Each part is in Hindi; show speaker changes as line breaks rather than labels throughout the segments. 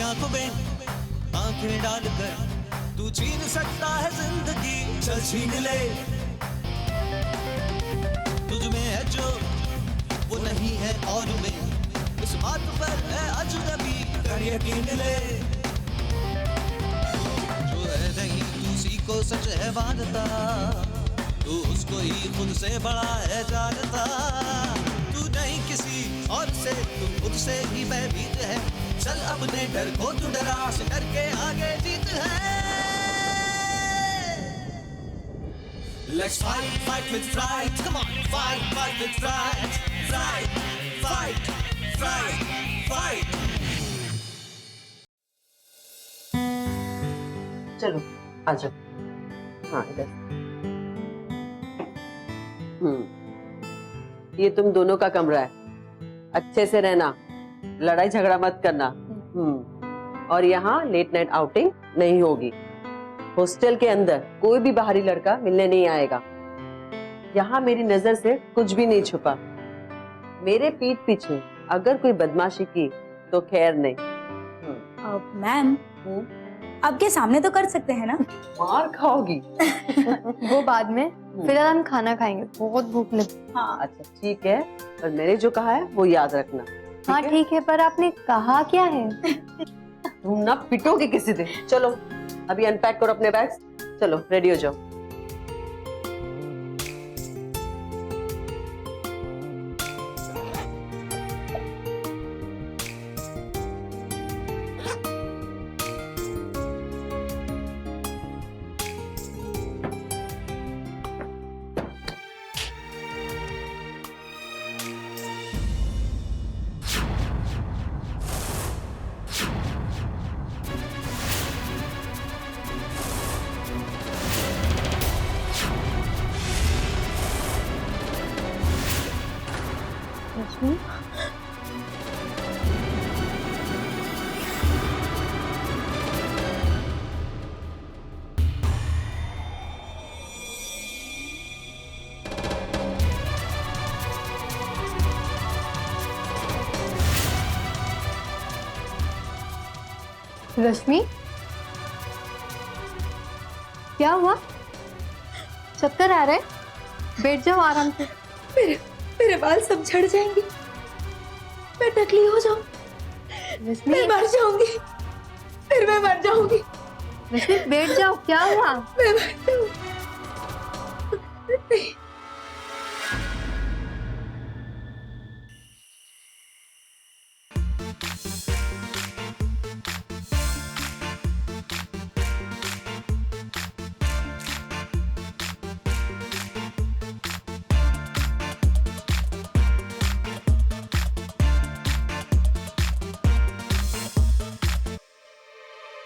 मेरी आंखों में आंखें डालकर तू छीन सकता है जिंदगी, चल छीन ले। तुझ में है जो वो नहीं है और में, इस बात पर है अजनबी, कर यकीन ले। जो है नहीं तू उसी को सच है मानता, तू उसको ही खुद से बड़ा है जानता। तू नहीं किसी और से, तू खुद से ही भयभीत है। चल अपने डर को तू डरा से डर के आगे जीत है। Let's fight, fight with fright. Come on, fight, fight with fright. Fright, fight, fright, fight.
चलो आ जाओ। हाँ इधर। ये तुम दोनों का कमरा है, अच्छे से रहना, लड़ाई झगड़ा मत करना। और यहाँ लेट नाइट आउटिंग नहीं होगी। हॉस्टल के अंदर कोई भी बाहरी लड़का मिलने नहीं आएगा। यहाँ मेरी नजर से कुछ भी नहीं छुपा। मेरे पीठ पीछे अगर कोई बदमाशी की तो खैर नहीं।
मैम आपके सामने तो कर सकते हैं ना?
मार खाओगी।
वो बाद में, फिलहाल हम खाना खाएंगे, बहुत भूख लगी।
हाँ
अच्छा ठीक है, पर मैंने जो कहा है वो याद रखना।
हाँ ठीक है, पर आपने कहा क्या है?
तुम ना पिटोगे किसी दिन। चलो अभी अनपैक करो अपने बैग्स, चलो रेडी हो जाओ।
रश्मि, क्या हुआ? चक्कर आ रहे? बैठ जाओ आराम से।
मेरे बाल सब झड़ जाएंगे, मैं टकली हो जाऊं,
रश्मि,
मैं मर जाऊंगी, फिर मैं मर जाऊंगी।
रश्मि बैठ जाओ, क्या हुआ?
मैं मर जाऊंगी।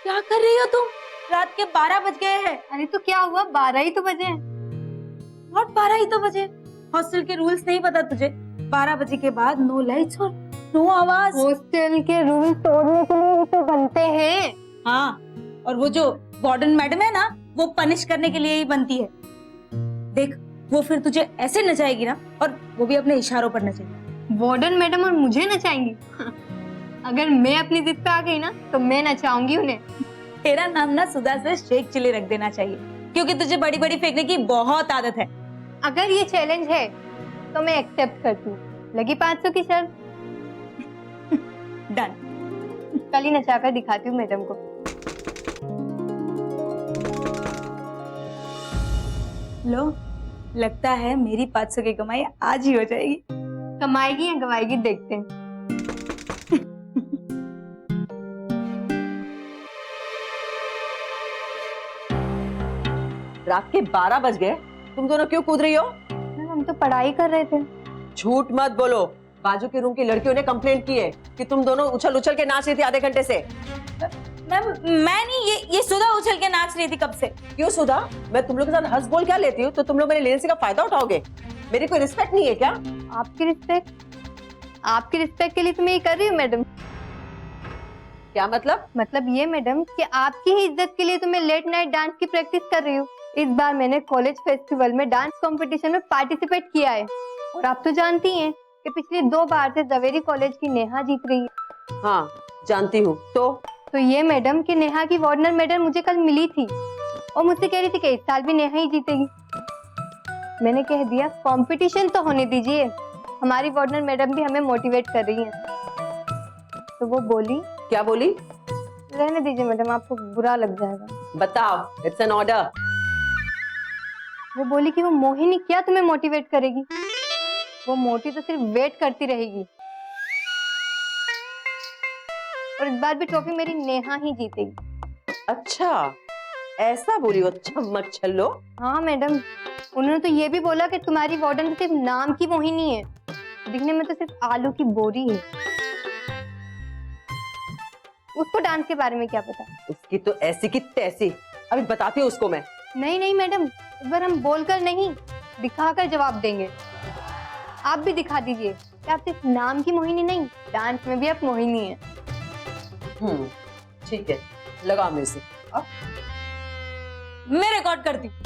क्या कर रही हो तुम? रात के 12 बज गए हैं।
अरे तो क्या हुआ, 12 ही तो बजे हैं।
और 12 ही तो बजे। हॉस्टल के रूल्स नहीं पता तुझे? 12 बजे के बाद नो लाइट्स और नो आवाज।
हॉस्टल के रूल तोड़ने के लिए ही तो बनते हैं।
हाँ, और वो जो वार्डन मैडम है ना, वो पनिश करने के लिए ही बनती है। देख, वो फिर तुझे ऐसे नचाएगी ना, और वो भी अपने इशारों पर नचाएगी।
वार्डन मैडम और मुझे नचाएंगी? अगर मैं अपनी जिद पे आ गई ना तो मैं नचाऊंगी उन्हें।
तेरा नाम ना सुधा से शेख चिली रख देना चाहिए, क्योंकि तुझे बड़ी बड़ी फेंकने की बहुत आदत है।
अगर ये चैलेंज है तो मैं एक्सेप्ट करती हूँ। लगी 500 की शर्त?
डन।
कल ही नचाकर दिखाती हूँ मैडम को।
लो, लगता है मेरी 500 की कमाई आज ही हो जाएगी।
कमाएगी या गवाएगी देखते हैं।
रात के 12 बज गए, तुम दोनों क्यों कूद रही हो?
हम तो पढ़ाई कर रहे थे।
झूठ मत बोलो। बाजू के रूम की लड़कियों ने कंप्लेंट की है कि तुम दोनों उछल उछल के नाच रही थी आधे घंटे से।
मैम, मैं नहीं, ये सुधा उछल के नाच रही थी कब से।
क्यों सुधा? मैं तुम लोग के साथ हंस बोल क्या लेती हूँ, तो तुम लोग मेरे लेने से का फायदा उठाओगे? मेरी कोई रिस्पेक्ट नहीं है क्या?
आपकी रिस्पेक्ट? आपकी रिस्पेक्ट के लिए तो मैं ये कर रही हूँ मैडम।
क्या मतलब?
मतलब ये मैडम कि आपकी ही इज्जत के लिए तो मैं लेट नाइट डांस की प्रैक्टिस कर रही हूँ। इस बार मैंने कॉलेज फेस्टिवल में डांस कंपटीशन में पार्टिसिपेट किया है, और आप तो जानती हैं कि पिछली 2 बार से जवेरी कॉलेज की नेहा जीत रही है।
हाँ जानती हूँ। तो
तो ये मैडम कि नेहा की वार्डनर मैडम मुझे कल मिली थी और मुझसे कह रही थी कि इस साल भी नेहा ही जीतेगी। मैंने कह दिया कंपटीशन तो होने दीजिए, हमारी वार्डनर मैडम भी हमें मोटिवेट कर रही हैं। तो वो बोली,
क्या बोली?
रहने दीजिए मैडम, आपको बुरा लग जाएगा।
बताओ, इट्स एन ऑर्डर।
वो बोली कि वो मोहिनी क्या तुम्हें मोटिवेट करेगी, वो मोटी तो सिर्फ वेट करती रहेगी और इस बार भी ट्रॉफी मेरी नेहा ही जीतेगी।
अच्छा, ऐसा बोली हो? चम्मच छल्लो।
हाँ मैडम, उन्होंने तो ये भी बोला कि तुम्हारी वार्डन तो सिर्फ नाम की मोहिनी है, दिखने में तो सिर्फ आलू की बोरी है। उसको डांस के बारे में क्या पता?
उसकी तो ऐसी की तैसी, अभी बताती हूँ उसको मैं।
नहीं नहीं मैडम, इस बार हम बोलकर नहीं दिखाकर जवाब देंगे। आप भी दिखा दीजिए कि आप सिर्फ नाम की मोहिनी नहीं, डांस में भी आप मोहिनी हैं।
ठीक है, लगाओ म्यूजिक।
मैं रिकॉर्ड करती हूँ।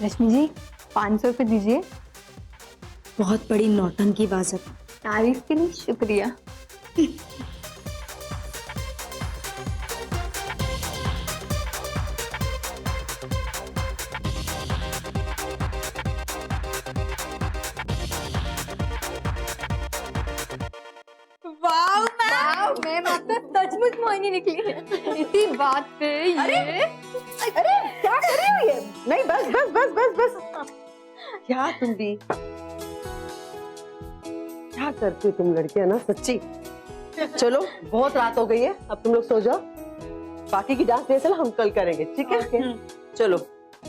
रश्मि जी 500 रुपए दीजिए।
बहुत बड़ी नौटंकी बाजत।
तारीफ के लिए शुक्रिया।
वाह
मैम आप तो सचमुच मोहिनी निकली है। इसी बात पे
अरे क्या कर रही हो ये? नहीं, बस बस बस बस बस। क्या तुम भी क्या करती हो तुम लड़कियां ना, सच्ची। चलो बहुत रात हो गई है, अब तुम लोग सो जाओ। बाकी की डांस रिहर्सल हम कल करेंगे, ठीक है? चलो,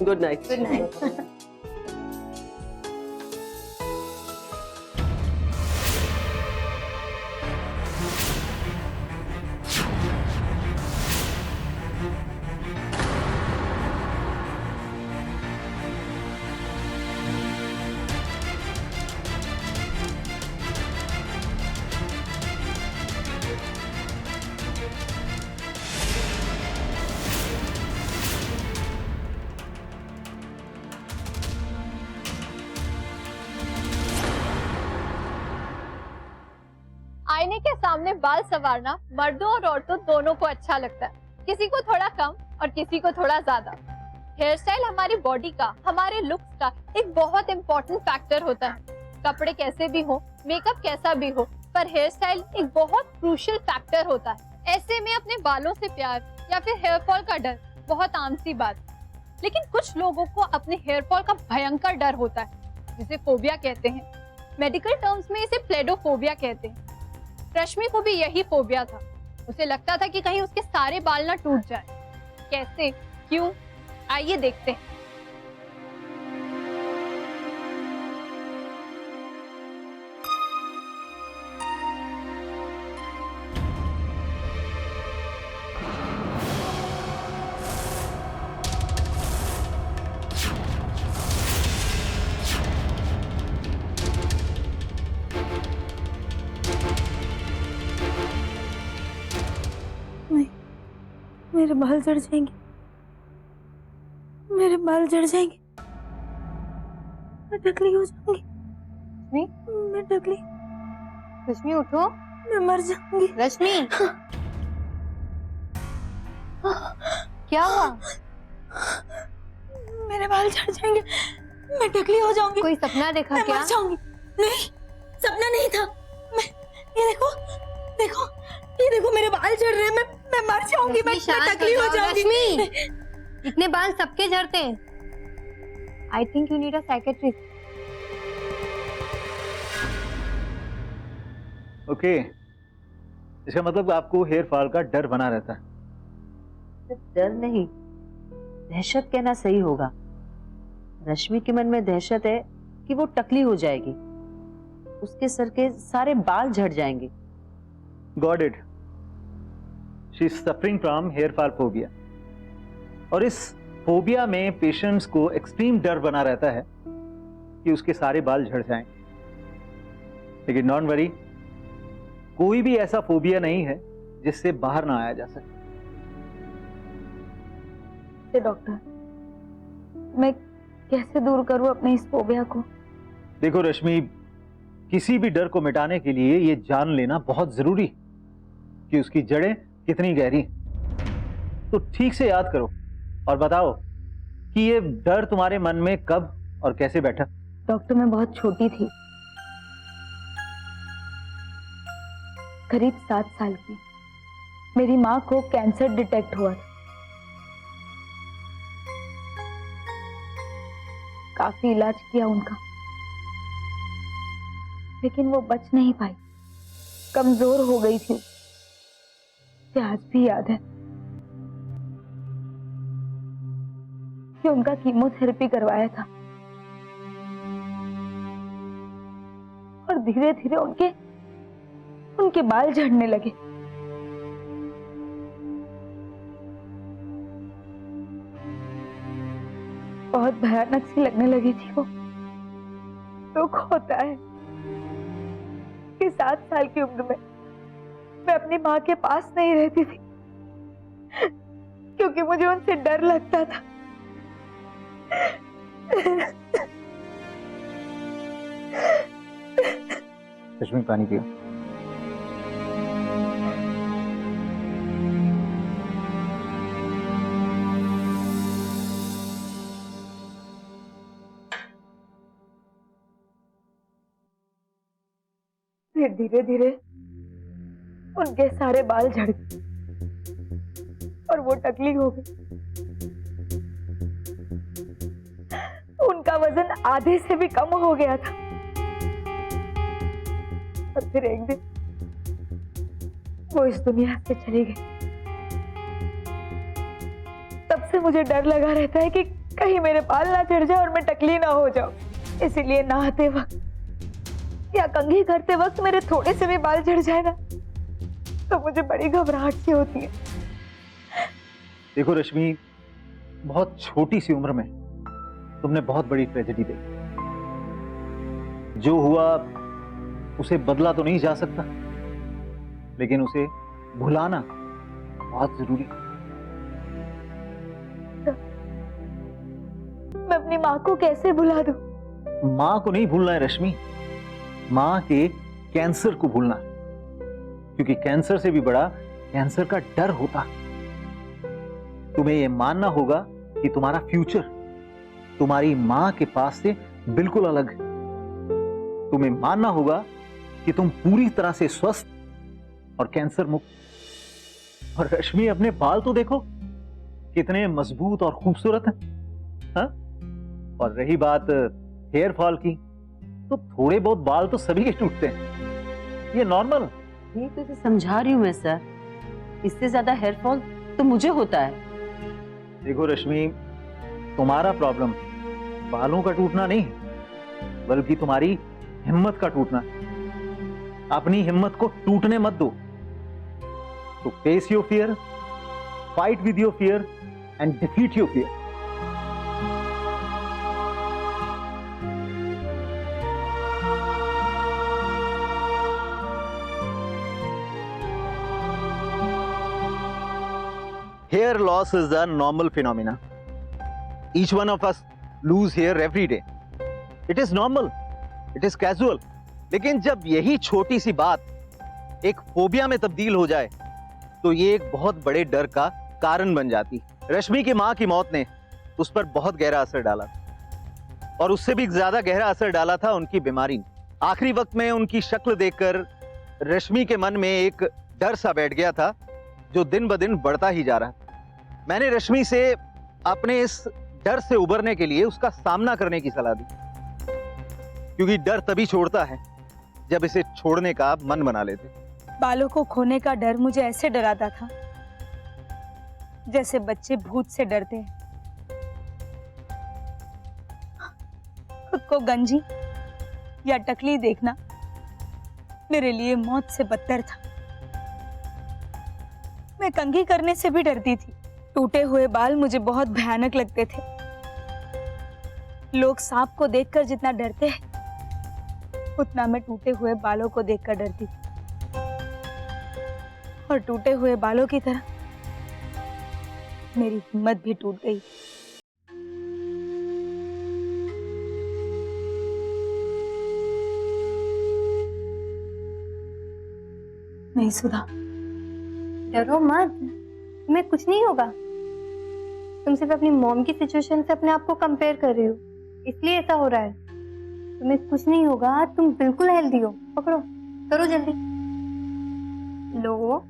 गुड नाइट।
Good night.
आईने के सामने बाल संवारना मर्दों और औरतों दोनों को अच्छा लगता है, किसी को थोड़ा कम और किसी को थोड़ा ज्यादा। हेयर स्टाइल हमारी बॉडी का, हमारे लुक्स का एक बहुत इम्पोर्टेंट फैक्टर होता है। कपड़े कैसे भी हो, मेकअप कैसा भी हो, पर हेयर स्टाइल एक बहुत क्रूशियल फैक्टर होता है। ऐसे में अपने बालों से प्यार या फिर हेयर फॉल का डर बहुत आम सी बात, लेकिन कुछ लोगों को अपने हेयर फॉल का भयंकर डर होता है, जिसे फोबिया कहते हैं। मेडिकल टर्म्स में इसे प्लेडोफोबिया कहते हैं। रश्मि को भी यही फोबिया था। उसे लगता था कि कहीं उसके सारे बाल ना टूट जाए। कैसे, क्यों, आइए देखते हैं।
मेरे बाल झड़ जाएंगे, मेरे बाल झड़ जाएंगे, मैं टकली हो जाऊंगी। मैं टकली,
रश्मि उठो,
मैं मर जाऊंगी।
रश्मि क्या हुआ?
मेरे बाल झड़ जाएंगे, मैं टकली हो जाऊंगी।
कोई सपना देखा
मैं
क्या?
मर जाऊंगी। नहीं, सपना नहीं था। ये देखो, देखो, ये देखो मेरे बाल झड़ रहे हैं। मैं मर जाऊंगी। मैं टकली हो जाऊंगी।
रश्मि, इतने बाल सबके झड़ते हैं। I think you need a psychiatrist.
Okay, इसका मतलब आपको हेयर फॉल का डर बना रहता है।
सिर्फ डर नहीं, दहशत कहना सही होगा। रश्मि के मन में दहशत है कि वो टकली हो जाएगी, उसके सर के सारे बाल झड़ जाएंगे।
Got it, she is suffering from here fall phobia. और इस फोबिया में पेशेंट्स को एक्सट्रीम डर बना रहता है कि उसके सारे बाल झड़ जाएं। लेकिन डोंट वरी, कोई भी ऐसा फोबिया नहीं है जिससे बाहर ना आया जा सके।
डॉक्टर, मैं कैसे दूर करूं अपने इस फोबिया को?
देखो रश्मि, किसी भी डर को मिटाने के लिए ये जान लेना बहुत जरूरी कि उसकी जड़ें कितनी गहरी। तो ठीक से याद करो और बताओ कि ये डर तुम्हारे मन में कब और कैसे बैठा।
डॉक्टर, मैं बहुत छोटी थी, करीब 7 साल की। मेरी माँ को कैंसर डिटेक्ट हुआ था। काफी इलाज किया उनका, लेकिन वो बच नहीं पाई, कमजोर हो गई थी। मुझे आज भी याद है कि उनका कीमोथेरेपी करवाया था और धीरे धीरे उनके बाल झड़ने लगे। बहुत भयानक सी लगने लगी थी वो। दुख होता है कि 7 साल की उम्र में मैं अपनी माँ के पास नहीं रहती थी, क्योंकि मुझे उनसे डर लगता था।
रश्मि, पानी पियो।
फिर धीरे धीरे उनके सारे बाल झड़ गए और वो टकली हो गई। उनका वजन आधे से भी कम हो गया था। और फिर एक दिन वो इस दुनिया से चली गई। तब से मुझे डर लगा रहता है कि कहीं मेरे बाल ना झड़ जाए और मैं टकली ना हो जाऊं। इसीलिए नहाते वक्त या कंघी करते वक्त मेरे थोड़े से भी बाल झड़ जाए ना, तो मुझे बड़ी घबराहट सी होती है।
देखो रश्मि, बहुत छोटी सी उम्र में तुमने बहुत बड़ी ट्रेजेडी देखी। जो हुआ उसे बदला तो नहीं जा सकता, लेकिन उसे भुलाना बहुत जरूरी।
मैं अपनी माँ को कैसे भुला दूं?
माँ को नहीं भूलना है रश्मि, माँ के कैंसर को भूलना है। क्योंकि कैंसर से भी बड़ा कैंसर का डर होता। तुम्हें यह मानना होगा कि तुम्हारा फ्यूचर तुम्हारी माँ के पास से बिल्कुल अलग है। तुम्हें मानना होगा कि तुम पूरी तरह से स्वस्थ और कैंसर मुक्त। और रश्मि, अपने बाल तो देखो कितने मजबूत और खूबसूरत हैं, हाँ? और रही बात हेयर फॉल की, तो थोड़े बहुत बाल तो सभी के टूटते हैं, ये नॉर्मल।
ये तो इसे समझा रही हूँ मैं सर, इससे ज्यादा हेयर फॉल तो मुझे होता है।
देखो रश्मि, तुम्हारा प्रॉब्लम बालों का टूटना नहीं है, बल्कि तुम्हारी हिम्मत का टूटना। अपनी हिम्मत को टूटने मत दो। तो face your fear, fight with your fear and defeat your fear. Hair loss is a normal phenomena. Each one of us lose hair every day. It is normal. It is casual. लेकिन जब यही छोटी सी बात एक फोबिया में तब्दील हो जाए, तो ये एक बहुत बड़े डर का कारण बन जाती। रश्मि की माँ की मौत ने उस पर बहुत गहरा असर डाला, और उससे भी ज्यादा गहरा असर डाला था उनकी बीमारी ने। आखिरी वक्त में उनकी शक्ल देखकर रश्मि के मन में एक डर सा बैठ गया था, जो दिन ब दिन बढ़ता ही जा रहा। मैंने रश्मि से अपने इस डर से उबरने के लिए उसका सामना करने की सलाह दी, क्योंकि डर तभी छोड़ता है जब इसे छोड़ने का आप मन बना लेते।
बालों को खोने का डर मुझे ऐसे डराता था जैसे बच्चे भूत से डरते हैं। खुद को गंजी या टकली देखना मेरे लिए मौत से बदतर था। मैं कंघी करने से भी डरती थी, टूटे हुए बाल मुझे बहुत भयानक लगते थे। लोग सांप को देखकर जितना डरते हैं, उतना मैं टूटे हुए बालों को देखकर डरती थी। और टूटे हुए बालों की तरह मेरी हिम्मत भी टूट गई। नहीं सुधा,
डरो मत, तुम्हें कुछ नहीं होगा। तुम सिर्फ अपनी मॉम की सिचुएशन से अपने आप को कंपेयर कर रही हो, इसलिए ऐसा हो रहा है। तुम्हें कुछ नहीं होगा, तुम बिल्कुल हेल्दी हो। पकड़ो, करो जल्दी। लो,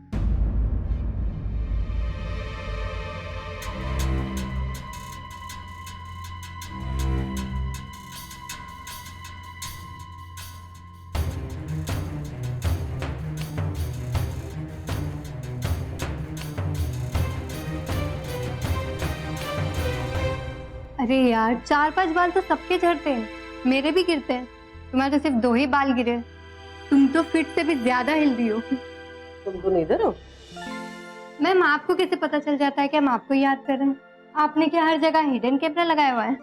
अरे यार 4-5 बाल तो सबके झड़ते हैं, मेरे भी गिरते हैं। तुम्हारे तो सिर्फ 2 ही बाल गिरे। तुम तो फिट से भी ज्यादा हेल्दी हो।
तुम तो इधर हो।
मैम, आपको कैसे पता चल जाता है कि हम आपको याद कर रहे हैं? आपने क्या हर जगह हिडन कैमरा लगाया हुआ है?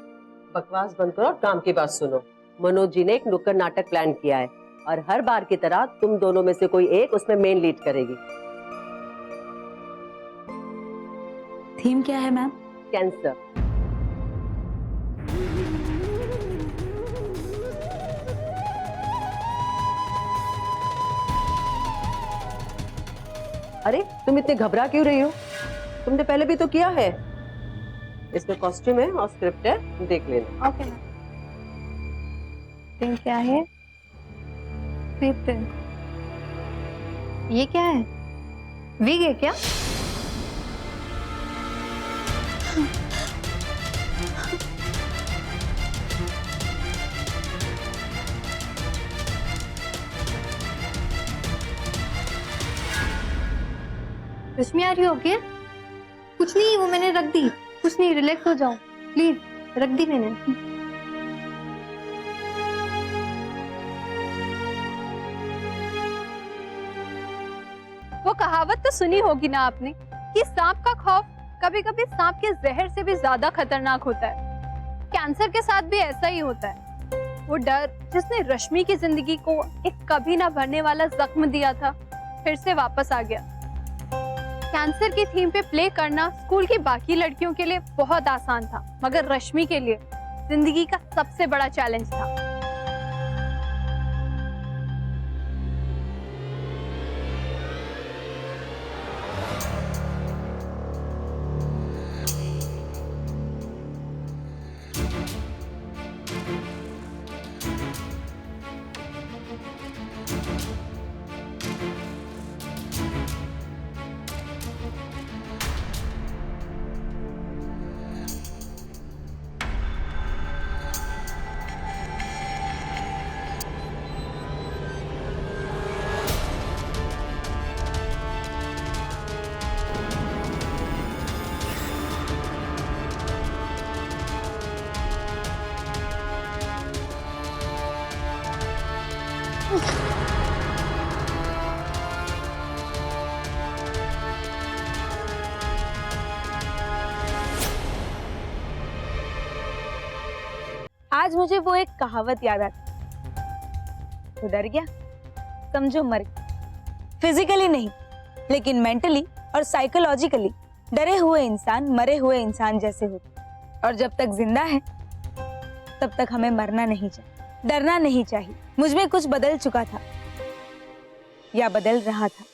बकवास बंद करो और काम की बात सुनो। मनोज जी ने एक नुक्कड़ नाटक प्लान किया है और हर बार की तरह तुम दोनों में से कोई एक उसमें मेन लीड करेगी।
थीम क्या है मैम?
कैंसर। अरे तुम इतने घबरा क्यों रही हो? तुमने पहले भी तो किया है। इसमें कॉस्ट्यूम है और स्क्रिप्ट है, देख लेना।
Okay ma'am. फिर क्या है? स्क्रिप्ट। ये क्या है? विग है क्या? रश्मि, आ रही हो क्या? कुछ नहीं, वो मैंने रख दी। कुछ नहीं, रिलैक्स हो जाओ प्लीज। रख दी मैंने।
वो कहावत तो सुनी होगी ना आपने कि सांप का खौफ कभी कभी सांप के जहर से भी ज्यादा खतरनाक होता है। कैंसर के साथ भी ऐसा ही होता है। वो डर जिसने रश्मि की जिंदगी को एक कभी ना भरने वाला जख्म दिया था, फिर से वापस आ गया। कैंसर की थीम पे प्ले करना स्कूल की बाकी लड़कियों के लिए बहुत आसान था, मगर रश्मि के लिए जिंदगी का सबसे बड़ा चैलेंज था।
आज मुझे वो एक कहावत याद आती। तो डर गया, समझो मर गया। फिजिकली नहीं, लेकिन मेंटली और साइकोलॉजिकली डरे हुए इंसान मरे हुए इंसान जैसे होते। और जब तक जिंदा है तब तक हमें मरना नहीं चाहिए, डरना नहीं चाहिए। मुझ में कुछ बदल चुका था या बदल रहा था।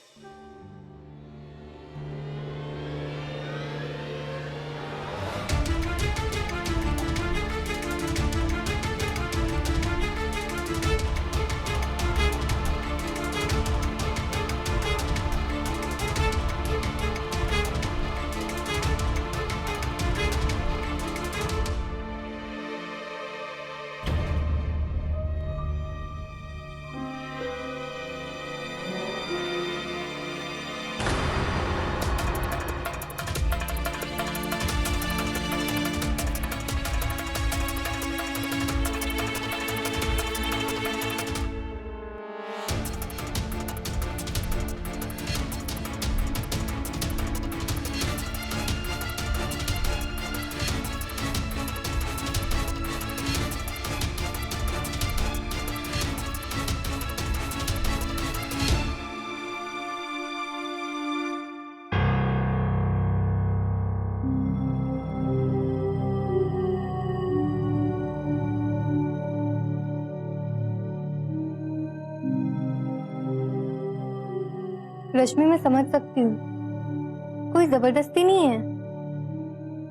रश्मि मैं समझ सकती हूँ, कोई जबरदस्ती नहीं है।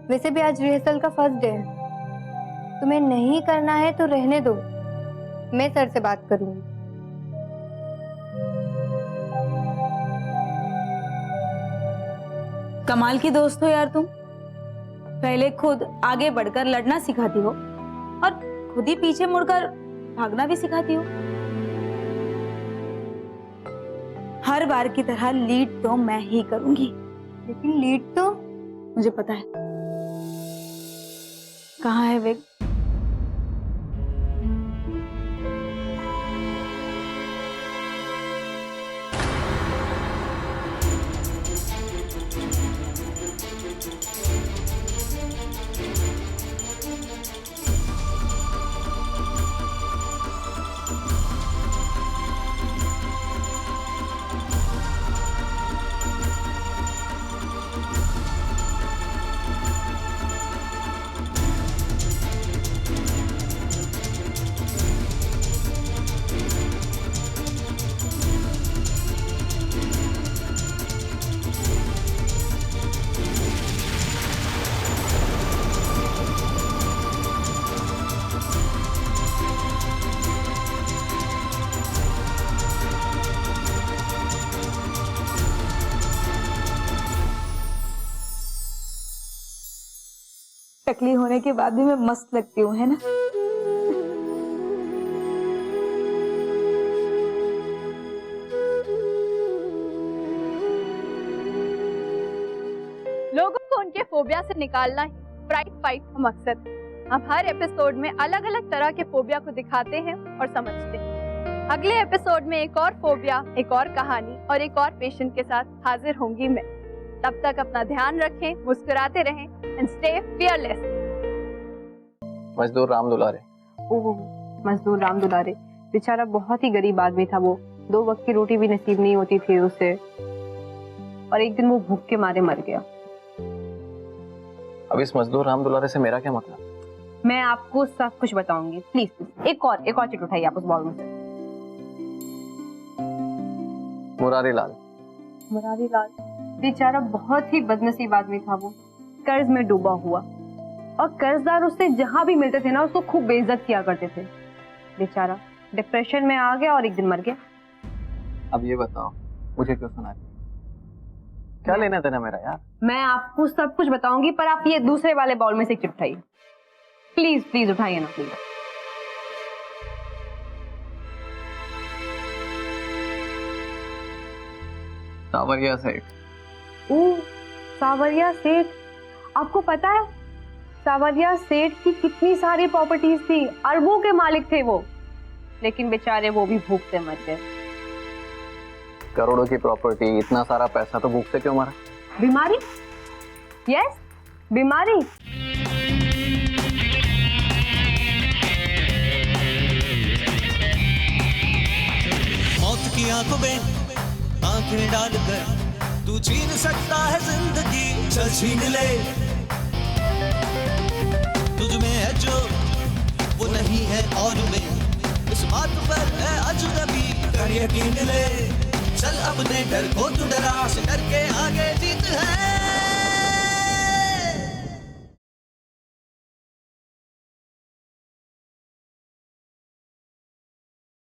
वैसे भी आज रिहर्सल का फर्स्ट डे है, तुम्हें नहीं करना है तो रहने दो, मैं सर से बात करूंगी।
कमाल की दोस्त हो यार तुम। पहले खुद आगे बढ़कर लड़ना सिखाती हो और खुद ही पीछे मुड़कर भागना भी सिखाती हो। हर बार की तरह लीड तो मैं ही करूंगी।
लेकिन लीड तो
मुझे पता है। कहाँ है विग? टकली होने के बाद भी मैं मस्त लगती हूँ, है ना?
लोगों को उनके फोबिया से निकालना ही प्राइड फाइट का मकसद है। हम हर एपिसोड में अलग अलग तरह के फोबिया को दिखाते हैं और समझते हैं। अगले एपिसोड में एक और फोबिया, एक और कहानी और एक और पेशेंट के साथ हाजिर होंगी मैं। तब तक अपना ध्यान रखें, मुस्कुराते रहें एंड स्टे फियरलेस।
मजदूर राम दुलारे।
ओह, मजदूर राम दुलारे बेचारा बहुत ही गरीब आदमी था। वो 2 वक्त की रोटी भी नसीब नहीं होती थी उसे, और एक दिन वो भूख के मारे मर गया।
अब इस मजदूर राम दुलारे से मेरा क्या मतलब?
मैं आपको सब कुछ बताऊंगी। प्लीज एक और चिट उठाइए आप उस बॉल में से।
मुरारी लाल।
मुरारी लाल बेचारा बहुत ही बदनसीब आदमी था। वो कर्ज में डूबा हुआ, और कर्जदार उससे जहां भी मिलते थे ना उसको खूब बेइज्जत किया करते थे। बेचारा डिप्रेशन में आ गया और एक दिन मर गया।
अब ये बताओ मुझे क्यों सुना रही? क्या लेना देना मेरा यार?
मैं आपको सब कुछ बताऊंगी, पर आप ये दूसरे वाले बॉल में से एक चिट उठाइए। प्लीज उठाइए ना प्लीज।
सावरिया सेठ।
ओह, सावरिया सेठ। आपको पता है सावरिया सेठ की कितनी सारी प्रॉपर्टीज थी, अरबों के मालिक थे वो, लेकिन बेचारे वो भी भूख से मर गए।
करोड़ों की प्रॉपर्टी, इतना सारा पैसा, तो भूख से क्यों मरा?
बीमारी। यस, बीमारी।
मौत की आंखों में आंखें डालकर तू छीन सकता है जिंदगी, चल छीन ले। तुझ में है जो वो नहीं है और में, इस बात पर है अजनबी, कर यकीन ले। चल अपने डर को तू डरा से डर के आगे